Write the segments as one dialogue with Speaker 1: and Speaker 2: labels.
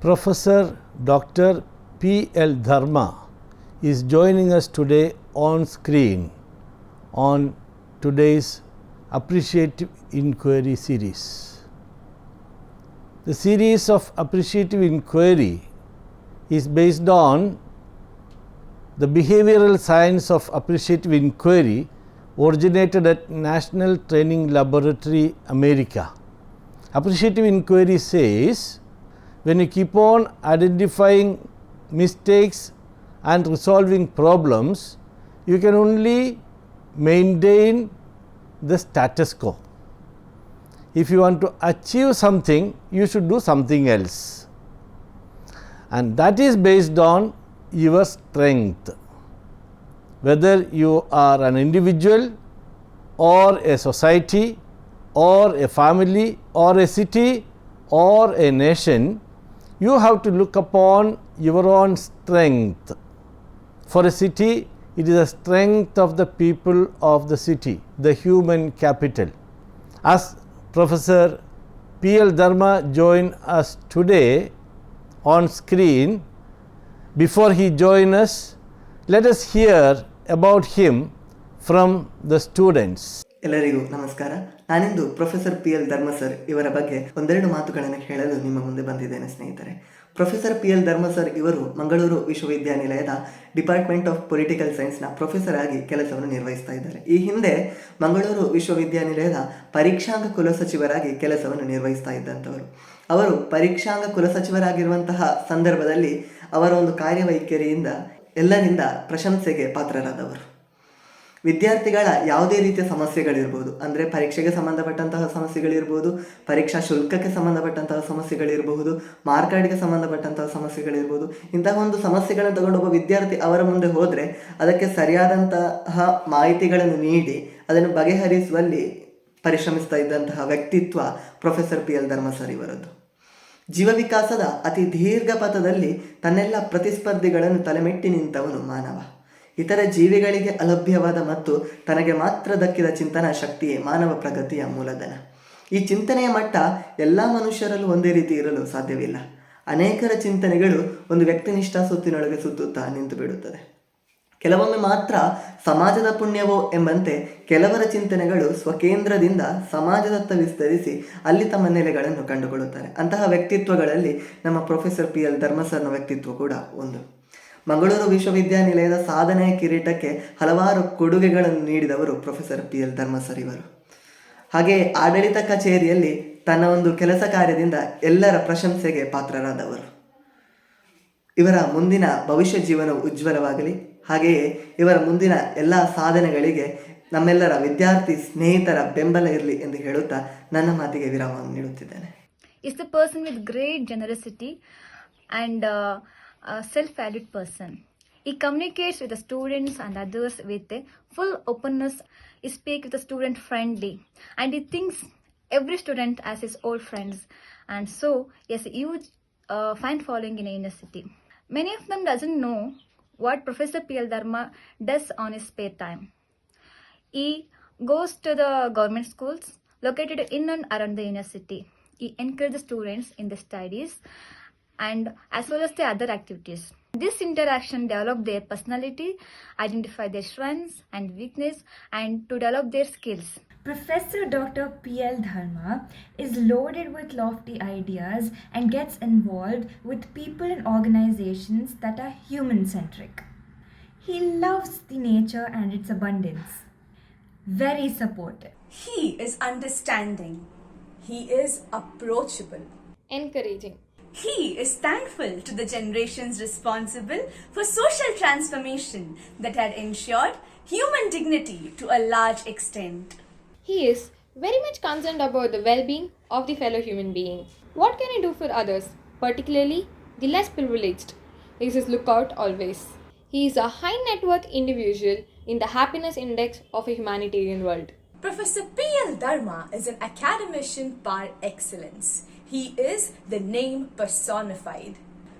Speaker 1: Professor Dr. P.L. Dharma is joining us today on screen on today's Appreciative Inquiry series. The series of Appreciative Inquiry is based on the behavioral science of Appreciative Inquiry originated at National Training Laboratory, America. Appreciative Inquiry says, when you keep on identifying mistakes and resolving problems, you can only maintain the status quo. If you want to achieve something, you should do something else, and that is based on your strength. Whether you are an individual or a society or a family or a city or a nation, you have to look upon your own strength. For a city, it is the strength of the people of the city, the human capital. As Professor P.L. Dharma joined us today on screen, before he joins us, let us hear about him from the students.
Speaker 2: ಎಲ್ಲರಿಗೂ ನಮಸ್ಕಾರ. ನಾನಿಂದು professor P.L. ಧರ್ಮ sir ಇವರ ಬಗ್ಗೆ ಒಂದೆರಡು ಮಾತುಗಳನ್ನು ಹೇಳಲು ನಿಮ್ಮ ಮುಂದೆ ಬಂದಿದ್ದೇನೆ ಸ್ನೇಹಿತರೆ. Professor P.L. ಧರ್ಮ ಸರ್ ಇವರು ಮಂಗಳೂರು ವಿಶ್ವವಿದ್ಯಾನಿಲಯದ ಡಿಪಾರ್ಟ್ಮೆಂಟ್ ಆಫ್ ಪೊಲಿಟಿಕಲ್ ಸೈನ್ಸ್ನ ಪ್ರೊಫೆಸರ್ ಆಗಿ ಕೆಲಸವನ್ನು ನಿರ್ವಹಿಸ್ತಾ ಇದ್ದಾರೆ. ಈ ಹಿಂದೆ ಮಂಗಳೂರು ವಿಶ್ವವಿದ್ಯಾನಿಲಯದ ಪರೀಕ್ಷಾಂಗ ಕುಲಸಚಿವರಾಗಿ ಕೆಲಸವನ್ನು ನಿರ್ವಹಿಸ್ತಾ ಇದ್ದಂಥವರು. ಅವರು ಪರೀಕ್ಷಾಂಗ ಕುಲಸಚಿವರಾಗಿರುವಂತಹ ಸಂದರ್ಭದಲ್ಲಿ ಅವರ ಒಂದು ಕಾರ್ಯವೈಖರಿಯಿಂದ ಎಲ್ಲರಿಂದ ಪ್ರಶಂಸೆಗೆ ಪಾತ್ರರಾದವರು. ವಿದ್ಯಾರ್ಥಿಗಳ ಯಾವುದೇ ರೀತಿಯ ಸಮಸ್ಯೆಗಳಿರ್ಬೋದು, ಅಂದರೆ ಪರೀಕ್ಷೆಗೆ ಸಂಬಂಧಪಟ್ಟಂತಹ ಸಮಸ್ಯೆಗಳಿರ್ಬೋದು, ಪರೀಕ್ಷಾ ಶುಲ್ಕಕ್ಕೆ ಸಂಬಂಧಪಟ್ಟಂತಹ ಸಮಸ್ಯೆಗಳಿರಬಹುದು, ಮಾರ್ಕಾಡಿಗೆ ಸಂಬಂಧಪಟ್ಟಂತಹ ಸಮಸ್ಯೆಗಳಿರ್ಬೋದು, ಇಂತಹ ಒಂದು ಸಮಸ್ಯೆಗಳನ್ನು ತಗೊಂಡು ಒಬ್ಬ ವಿದ್ಯಾರ್ಥಿ ಅವರ ಮುಂದೆ ಹೋದರೆ ಅದಕ್ಕೆ ಸರಿಯಾದಂತಹ ಮಾಹಿತಿಗಳನ್ನು ನೀಡಿ ಅದನ್ನು ಬಗೆಹರಿಸುವಲ್ಲಿ ಪರಿಶ್ರಮಿಸ್ತಾ ಇದ್ದಂತಹ ವ್ಯಕ್ತಿತ್ವ ಪ್ರೊಫೆಸರ್ P.L. ಧರ್ಮ ಸರ್ ಇವರದ್ದು. ಜೀವ ವಿಕಾಸದ ಅತಿ ದೀರ್ಘ ಪಥದಲ್ಲಿ ತನ್ನೆಲ್ಲ ಪ್ರತಿಸ್ಪರ್ಧಿಗಳನ್ನು ತಲೆಮೆಟ್ಟಿ ನಿಂತವನು ಮಾನವ. ಇತರ ಜೀವಿಗಳಿಗೆ ಅಲಭ್ಯವಾದ ಮತ್ತು ತನಗೆ ಮಾತ್ರ ದಕ್ಕಿದ ಚಿಂತನಾ ಶಕ್ತಿಯೇ ಮಾನವ ಪ್ರಗತಿಯ ಮೂಲಧನ. ಈ ಚಿಂತನೆಯ ಮಟ್ಟ ಎಲ್ಲ ಮನುಷ್ಯರಲ್ಲೂ ಒಂದೇ ರೀತಿ ಇರಲು ಸಾಧ್ಯವಿಲ್ಲ. ಅನೇಕರ ಚಿಂತನೆಗಳು ಒಂದು ವ್ಯಕ್ತಿನಿಷ್ಠ ಸುತ್ತಿನೊಳಗೆ ಸುತ್ತುತ್ತಾ ನಿಂತು ಬಿಡುತ್ತದೆ. ಕೆಲವೊಮ್ಮೆ ಮಾತ್ರ ಸಮಾಜದ ಪುಣ್ಯವೋ ಎಂಬಂತೆ ಕೆಲವರ ಚಿಂತನೆಗಳು ಸ್ವಕೇಂದ್ರದಿಂದ ಸಮಾಜದತ್ತ ವಿಸ್ತರಿಸಿ ಅಲ್ಲಿ ತಮ್ಮ ನೆಲೆಗಳನ್ನು ಕಂಡುಕೊಳ್ಳುತ್ತಾರೆ. ಅಂತಹ ವ್ಯಕ್ತಿತ್ವಗಳಲ್ಲಿ ನಮ್ಮ ಪ್ರೊಫೆಸರ್ P.L. ಧರ್ಮ ಸರ್ನ ವ್ಯಕ್ತಿತ್ವ ಕೂಡ ಒಂದು. ಮಂಗಳೂರು ವಿಶ್ವವಿದ್ಯಾನಿಲಯದ ಸಾಧನೆಯ ಕಿರೀಟಕ್ಕೆ ಹಲವಾರು ಕೊಡುಗೆಗಳನ್ನು ನೀಡಿದವರು ಪ್ರೊಫೆಸರ್ P.L. ಧರ್ಮ ಸರ್ ಇವರು. ಹಾಗೆ ಆಡಳಿತ ಕಚೇರಿಯಲ್ಲಿ ತನ್ನ ಒಂದು ಕೆಲಸ ಕಾರ್ಯದಿಂದ ಎಲ್ಲರ ಪ್ರಶಂಸೆಗೆ ಪಾತ್ರರಾದವರು. ಇವರ ಮುಂದಿನ ಭವಿಷ್ಯ ಜೀವನವು ಉಜ್ವಲವಾಗಲಿ. ಹಾಗೆಯೇ ಇವರ ಮುಂದಿನ ಎಲ್ಲ ಸಾಧನೆಗಳಿಗೆ ನಮ್ಮೆಲ್ಲರ ವಿದ್ಯಾರ್ಥಿ ಸ್ನೇಹಿತರ ಬೆಂಬಲ ಇರಲಿ ಎಂದು ಹೇಳುತ್ತಾ ನನ್ನ ಮಾತಿಗೆ ವಿರಾಮವನ್ನು ನೀಡುತ್ತಿದ್ದೇನೆ.
Speaker 3: Is the person with great generosity and a self-valued person. He communicates with the students and others with a full openness. He speaks with the student friendly, and he thinks every student as his old friends, and so he has a huge fan following in a university. Many of them doesn't know what Professor P.L. Dharma does on his spare time. He goes to the government schools located in and around the university. He encourages students in the studies and as well as the other activities. This interaction develop their personality, identify their strengths and weakness, and to develop their skills.
Speaker 4: Professor Dr. P.L. Dharma is loaded with lofty ideas and gets involved with people and organizations that are human-centric. He loves the nature and its abundance. Very supportive.
Speaker 5: He is understanding. He is approachable.
Speaker 6: Encouraging.
Speaker 5: He is thankful to the generations responsible for social transformation that had ensured human dignity to a large extent.
Speaker 6: He is very much concerned about the well-being of the fellow human being. What can he do for others, particularly the less privileged? He is his lookout always. He is a high net worth individual in the happiness index of a humanitarian world.
Speaker 5: Professor P.L. Dharma is an academician par excellence. He is the name personified.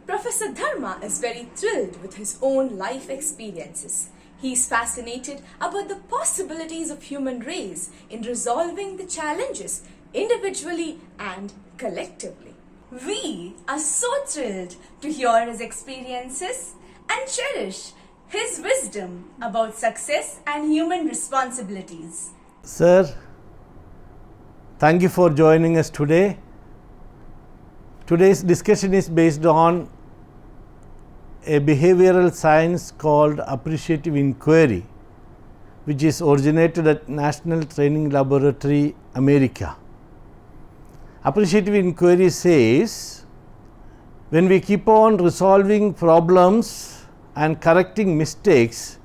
Speaker 5: Professor Dharma is very thrilled with his own life experiences. He is fascinated about the possibilities of human race in resolving the challenges individually and collectively. We are so thrilled to hear his experiences and cherish his wisdom about success and human responsibilities.
Speaker 1: Sir, thank you for joining us today. Today's discussion is based on a behavioral science called appreciative inquiry, which is originated at National Training Laboratory, America. Appreciative inquiry says, when we keep on resolving problems and correcting mistakes,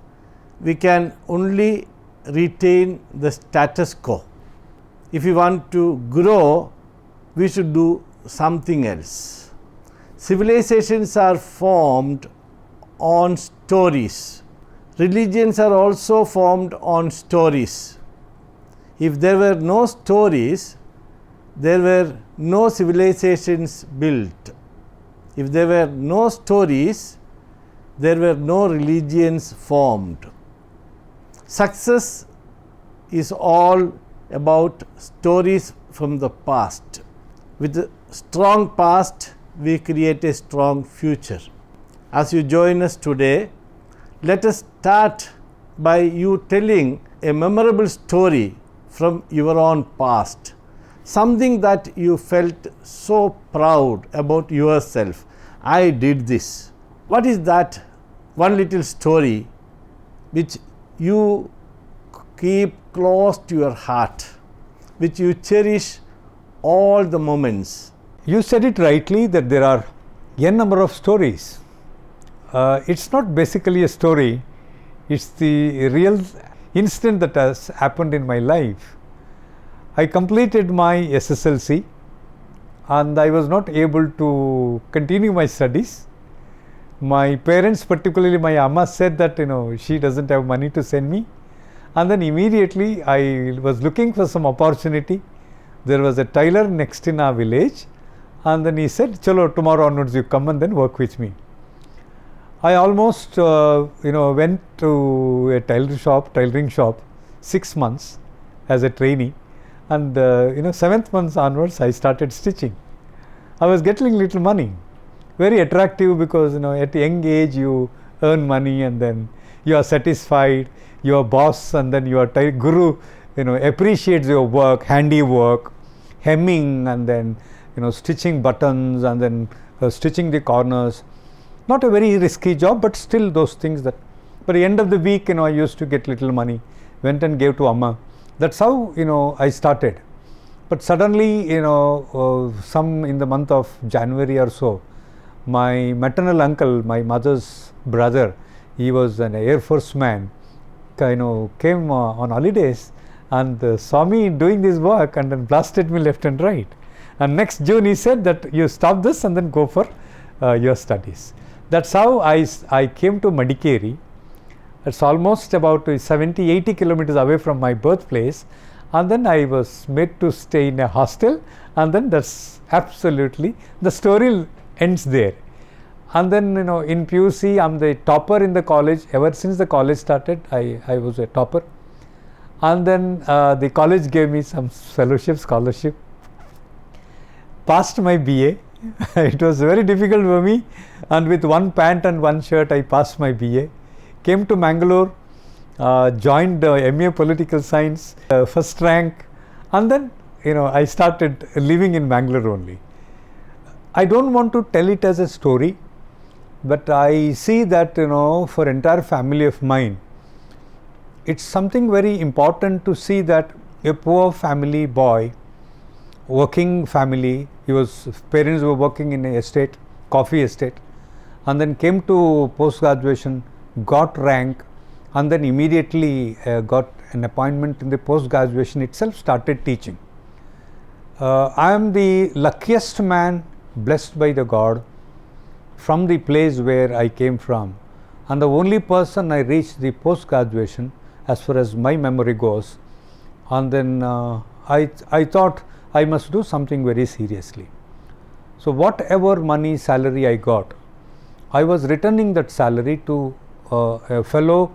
Speaker 1: we can only retain the status quo. If we want to grow, we should do something else. Civilizations are formed on stories. Religions are also formed on stories. If there were no stories, there were no civilizations built. If there were no stories, there were no religions formed. Success is all about stories from the past. With a strong past, we create a strong future. As you join us today, let us start by you telling a memorable story from your own past. Something that you felt so proud about yourself. I did this. What is that one little story which you keep close to your heart, which you cherish all the moments?
Speaker 7: You said it rightly that there are n number of stories. It's not basically a story, it's the real incident that has happened in my life. I completed my SSLC and I was not able to continue my studies. My parents, particularly my amma, said that she doesn't have money to send me, and then immediately I was looking for some opportunity. There was a tailor next in our village, and then he said, "Chalo, tomorrow onwards you come and then work with me." I almost went to a tailoring shop 6 months as a trainee, and 7th month onwards I started stitching. I was getting little money, very attractive, because at a young age you earn money and then you are satisfied. Your boss and then your guru appreciates your work, handiwork, hemming, and then stitching buttons, and then stitching the corners. Not a very risky job, but still those things that, by the end of the week I used to get little money, went and gave to amma. That's how I started. But suddenly some in the month of January or so, my maternal uncle, my mother's brother, he was an Air Force man, came on holidays and saw me doing this work and then blasted me left and right. And next June he said that you stop this and then go for your studies. That's how I came to Madikeri. It's almost about 70-80 kilometers away from my birthplace, and then I was made to stay in a hostel, and then that's absolutely, the story ends there. And then in PUC I'm the topper in the college. Ever since the college started, I was a topper. And then the college gave me some fellowship, scholarship. Passed my BA. It was very difficult for me, and with one pant and one shirt I passed my BA. Came to Mangalore, joined MA Political Science, first rank, and then I started living in Mangalore only. I don't want to tell it as a story, but I see that for entire family of mine, it's something very important to see that a poor family boy, working family, his parents were working in a estate, coffee estate, and then came to post graduation, got rank, and then immediately got an appointment in the post graduation itself, started teaching. I am the luckiest man blessed by the God from the place where I came from, and the only person I reached the post graduation as far as my memory goes. And then I thought I must do something very seriously. So whatever money, salary I got, I was returning that salary to a fellow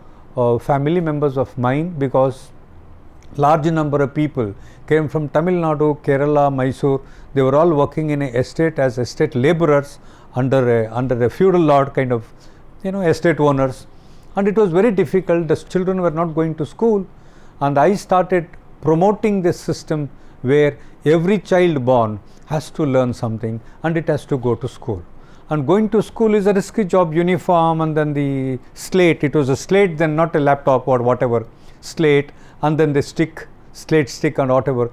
Speaker 7: family members of mine, because large number of people came from Tamil Nadu, Kerala, Mysore. They were all working in an estate as estate laborers under a feudal lord kind of, estate owners. And it was very difficult. The children were not going to school, and I started promoting this system where every child born has to learn something and it has to go to school. And going to school is a risky job, uniform, and then the slate. It was a slate, then not a laptop or whatever, slate, and then the slate stick and whatever.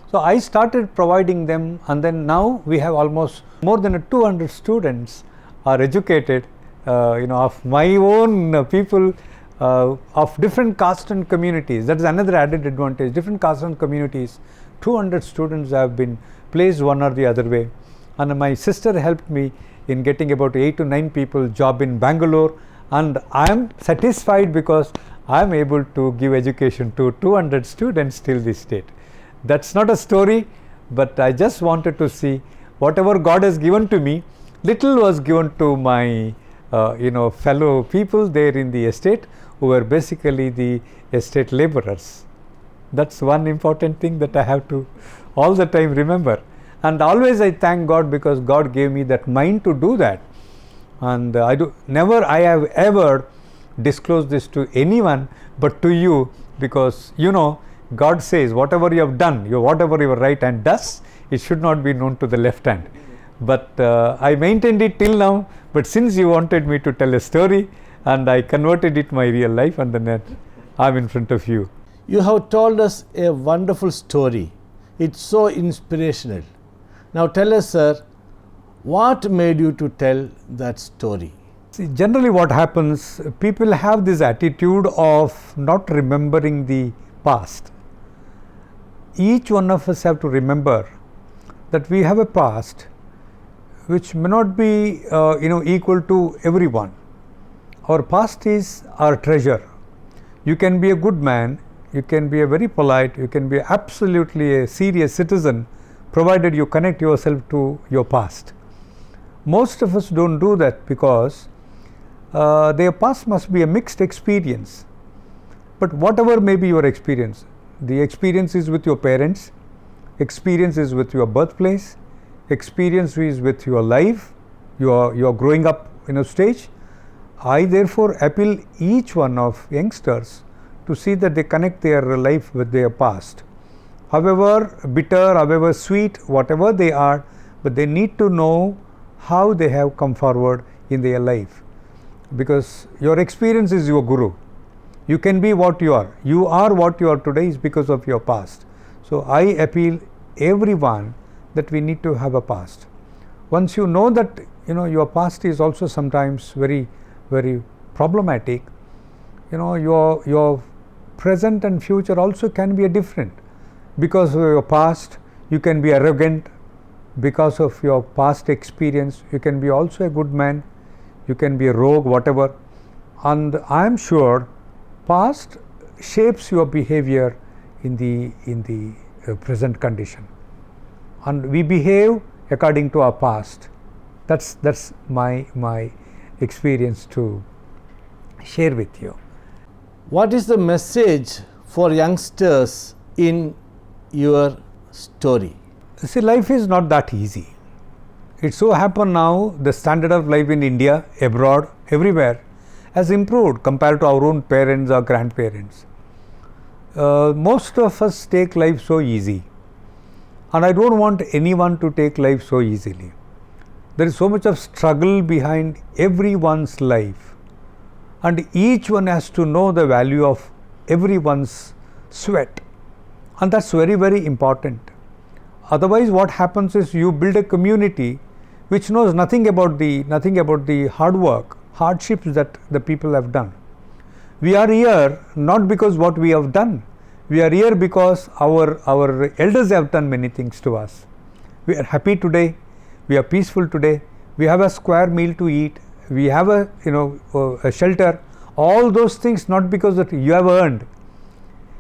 Speaker 7: So I started providing them, and then now we have almost more than 200 students are educated, of my own people, of different caste and communities. That is another added advantage. Different caste and communities, 200 students have been placed one or the other way. And my sister helped me in getting about 8 to 9 people job in Bangalore, and I am satisfied because I am able to give education to 200 students till this date. That's not a story, but I just wanted to see whatever God has given to me, little was given to my fellow people there in the estate, who were basically the estate laborers. That's one important thing that I have to all the time remember. And always I thank God, because God gave me that mind to do that. And I have ever disclosed this to anyone but to you, because God says whatever you have done, whatever your right hand does, it should not be known to the left hand. But I maintained it till now, but since you wanted me to tell a story, and I converted it my real life, and then I'm in front of you.
Speaker 1: You have told us a wonderful story. It's so inspirational. Now tell us, sir, what made you to tell that story?
Speaker 7: See, generally what happens, people have this attitude of not remembering the past. Each one of us have to remember that we have a past which may not be equal to everyone. Our past is our treasure. You can be a good man, you can be a very polite, you can be absolutely a serious citizen, provided you connect yourself to your past. Most of us don't do that, because their past must be a mixed experience. But whatever may be your experience, the experience is with your parents, experience is with your birthplace, experience is with your life, your growing up stage. I therefore appeal each one of youngsters to see that they connect their life with their past. However bitter, however sweet, whatever they are, but they need to know how they have come forward in their life, because your experience is your guru. You can be what you are. You are what you are today is because of your past. So I appeal everyone that we need to have a past. Once you know that your past is also sometimes very, very problematic, your present and future also can be different. Because of your past, you can be arrogant. Because of your past experience, you can be also a good man, you can be a rogue, whatever. And I am sure past shapes your behavior in the present condition, and we behave according to our past. That's my experience to share with you.
Speaker 1: What is the message for youngsters in your story?
Speaker 7: See, life is not that easy. It so happen now the standard of life in India, abroad, everywhere has improved compared to our own parents or grandparents. Most of us take life so easy, and I don't want anyone to take life so easily. There is so much of struggle behind everyone's life, and each one has to know the value of everyone's sweat, and that's very, very important. Otherwise what happens is you build a community which knows nothing about the hard work, hardships that the people have done. We are here not because what we have done. We are here because our elders have done many things to us. We are happy today. We are peaceful today. We have a square meal to eat. We have a shelter. All those things not because that you have earned.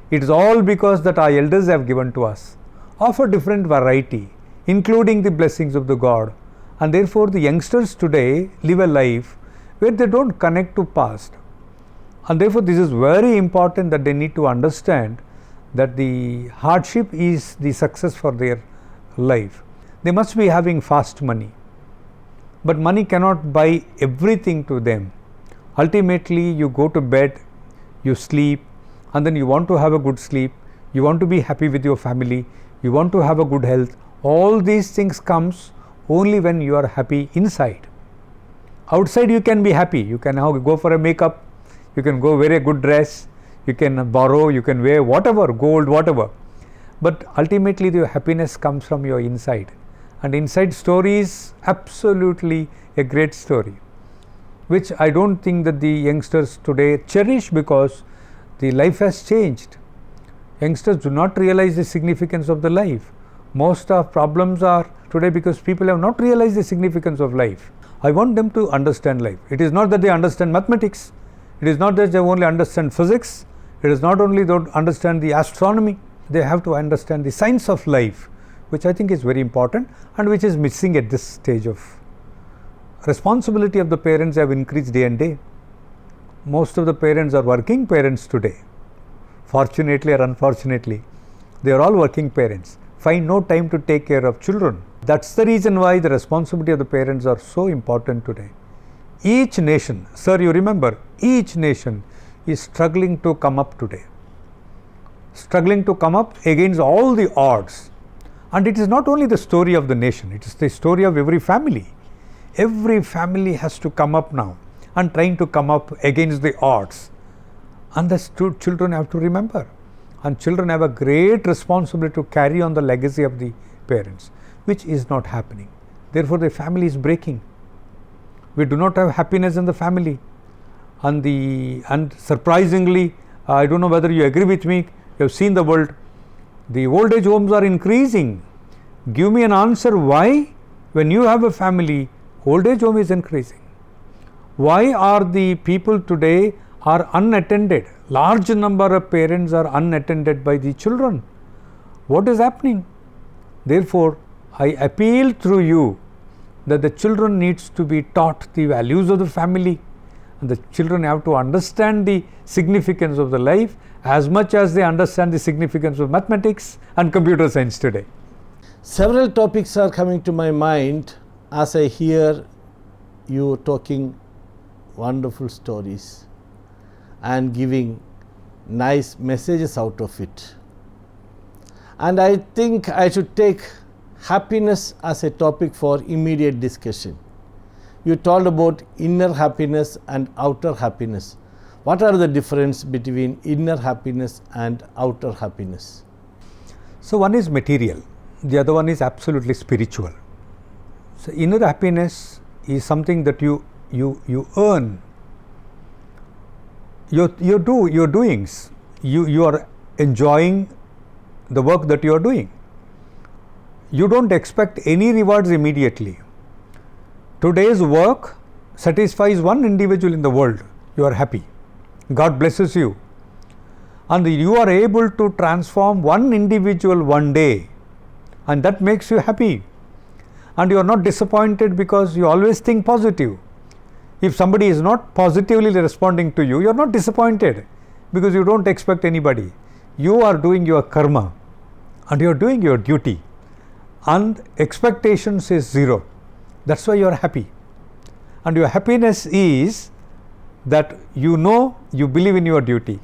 Speaker 7: It is all because that our elders have given to us of a different variety, including the blessings of the God. And therefore the youngsters today live a life where they don't connect to past, and therefore this is very important that they need to understand that the hardship is the success for their life. They must be having fast money, but money cannot buy everything to them. Ultimately, you go to bed, you sleep, and then you want to have a good sleep, you want to be happy with your family, you want to have a good health. All these things comes only when you are happy inside. Outside you can be happy, you can go for a makeup, you can go wear a good dress, you can borrow, you can wear whatever, gold, whatever. But ultimately the happiness comes from your inside. And inside story is absolutely a great story, which I don't think that the youngsters today cherish, because the life has changed. Youngsters do not realize the significance of the life. Most of problems are today because people have not realized the significance of life. I want them to understand life. It is not that they understand mathematics. It is not that they only understand physics. It is not only they understand the astronomy. They have to understand the science of life, which I think is very important and which is missing at this stage of responsibility of the parents have increased day and day. Most of the parents are working parents today. Fortunately or unfortunately, they are all working parents, find no time to take care of children. That's the reason why the responsibility of the parents are so important today. Each nation, sir, you remember, each nation is struggling to come up today. Struggling to come up against all the odds. And it is not only the story of the nation, it is the story of every family. Every family has to come up now and trying to come up against the odds. And the children have to remember. And children have a great responsibility to carry on the legacy of the parents, which is not happening. Therefore, the family is breaking. We do not have happiness in the family. And surprisingly, I don't know whether you agree with me, you have seen the world, the old age homes are increasing. Give me an answer why, when you have a family, old age home is increasing. Why are the people today are unattended? Large number of parents are unattended by the children. What is happening? Therefore, I appeal through you that the children needs to be taught the values of the family, and the children have to understand the significance of the life as much as they understand the significance of mathematics and computer science today.
Speaker 1: Several topics are coming to my mind as I hear you talking wonderful stories and giving nice messages out of it. And I think I should take happiness as a topic for immediate discussion. You told about inner happiness and outer happiness. What are the difference between inner happiness and outer happiness?
Speaker 7: So one is material, the other one is absolutely spiritual. So inner happiness is something that you earn. You do your doings. You are enjoying the work that you are doing. You don't expect any rewards immediately. Today's work satisfies one individual in the world. You are happy. God blesses you. And you are able to transform one individual one day, and that makes you happy. And you are not disappointed because you always think positive. If somebody is not positively responding to you, you are not disappointed because you don't expect anybody. You are doing your karma and you are doing your duty, and expectations is zero. That's why you are happy. And your happiness is that you know you believe in your duty.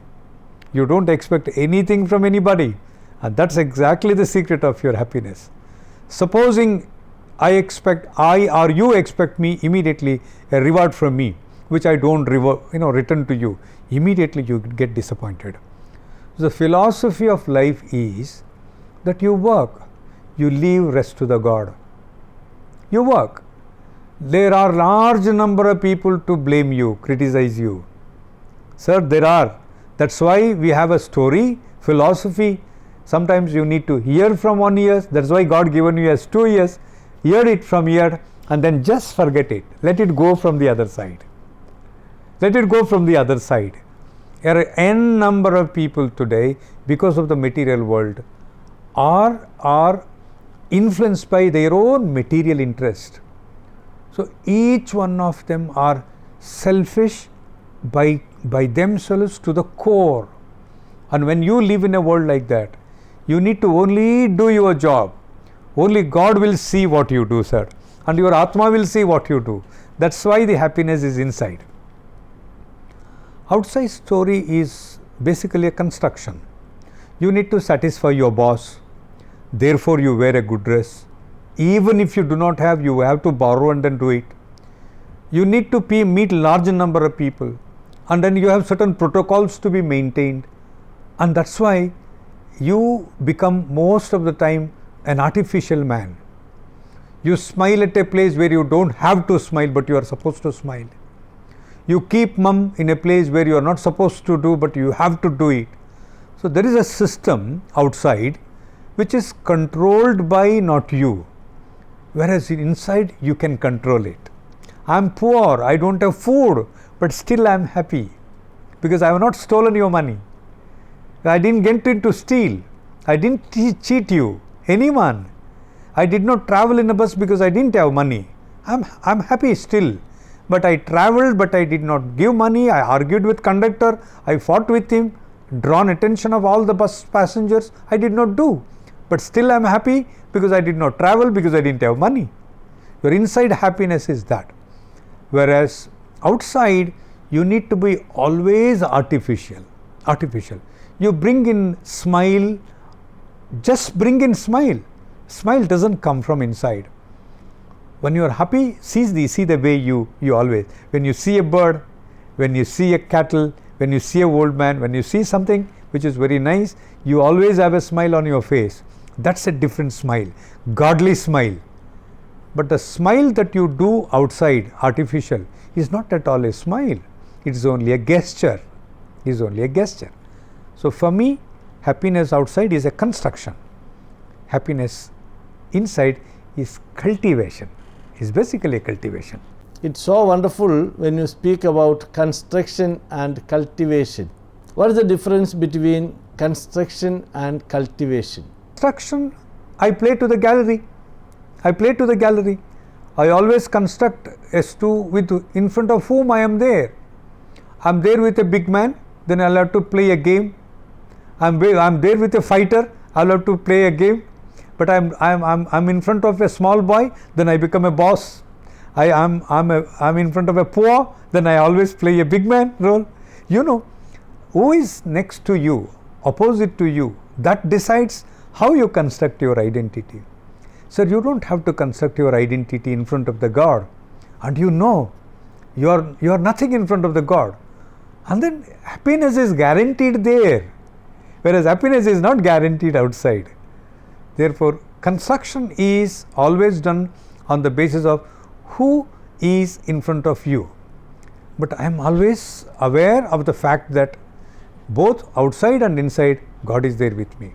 Speaker 7: You don't expect anything from anybody, and that's exactly the secret of your happiness. Supposing I or you expect me immediately a reward from me, which I don't return to you, immediately you get disappointed. The philosophy of life is that you work, you leave rest to the God. You work. There are large number of people to blame you, criticize you. Sir, there are. That's why we have a story, philosophy. Sometimes you need to hear from 1 ear. That's why God given you as 2 ears. Hear it from here and then just forget it. Let it go from the other side. Let it go from the other side. There are n number of people today, because of the material world, are influenced by their own material interest. So each one of them are selfish by themselves to the core, And when you live in a world like that, you need to only do your job. Only God will see what you do, sir. And your Atma will see what you do. That's why the happiness is inside. Outside story is basically a construction. You need to satisfy your boss. Therefore, you wear a good dress. Even if you do not have, you have to borrow and then do it. You need to meet large number of people. And then you have certain protocols to be maintained. And that's why you become most of the time an artificial man. You smile at a place where you don't have to smile, but you are supposed to smile. You keep mum in a place where you are not supposed to do, but you have to do it. So there is a system outside which is controlled by not you, whereas inside you can control it. I am poor, I don't have food, but still I am happy because I have not stolen your money. I didn't get in to steal. I didn't cheat you, anyone. I did not travel in a bus because I didn't have money. I'm happy still. But I traveled, but I did not give money. I argued with conductor. I fought with him, drawn attention of all the bus passengers. I did not do. But still I am happy because I did not travel, because I didn't have money. Your inside happiness is that. Whereas outside, you need to be always artificial. You bring in smile, just bring in smile. Smile doesn't come from inside. When you are happy, see the way you always, when you see a bird, when you see a cattle, when you see a old man, when you see something which is very nice, you always have a smile on your face. That's a different smile, godly smile. But the smile that you do outside, artificial, is not at all a smile. It is only a gesture. So for me, happiness outside is a construction. Happiness inside is cultivation. Is basically a cultivation.
Speaker 1: It's so wonderful when you speak about construction and cultivation. What is the difference between construction and cultivation?
Speaker 7: Construction, I play to the gallery. I always construct in front of whom I am there. I am there with a big man, then I will have to play a game. I am there with a fighter, I will have to play a game. But I'm in front of a small boy, then I become a boss. I'm in front of a poor, then I always play a big man role. You know, who is next to you, opposite to you, that decides how you construct your identity. Sir, you don't have to construct your identity in front of the God, and you know you are nothing in front of the God, and then happiness is guaranteed there, whereas happiness is not guaranteed outside. Therefore, construction is always done on the basis of who is in front of you. But I am always aware of the fact that both outside and inside, God is there with me.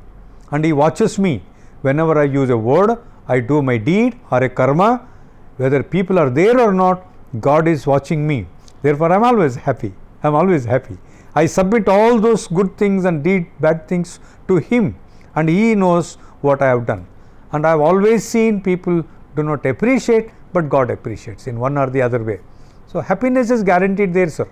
Speaker 7: And He watches me. Whenever I use a word, I do my deed or a karma, whether people are there or not, God is watching me. Therefore, I am always happy. I submit all those good things and bad things to Him, and He knows what I have done. And I have always seen people do not appreciate, but God appreciates in one or the other way. So happiness is guaranteed there, sir.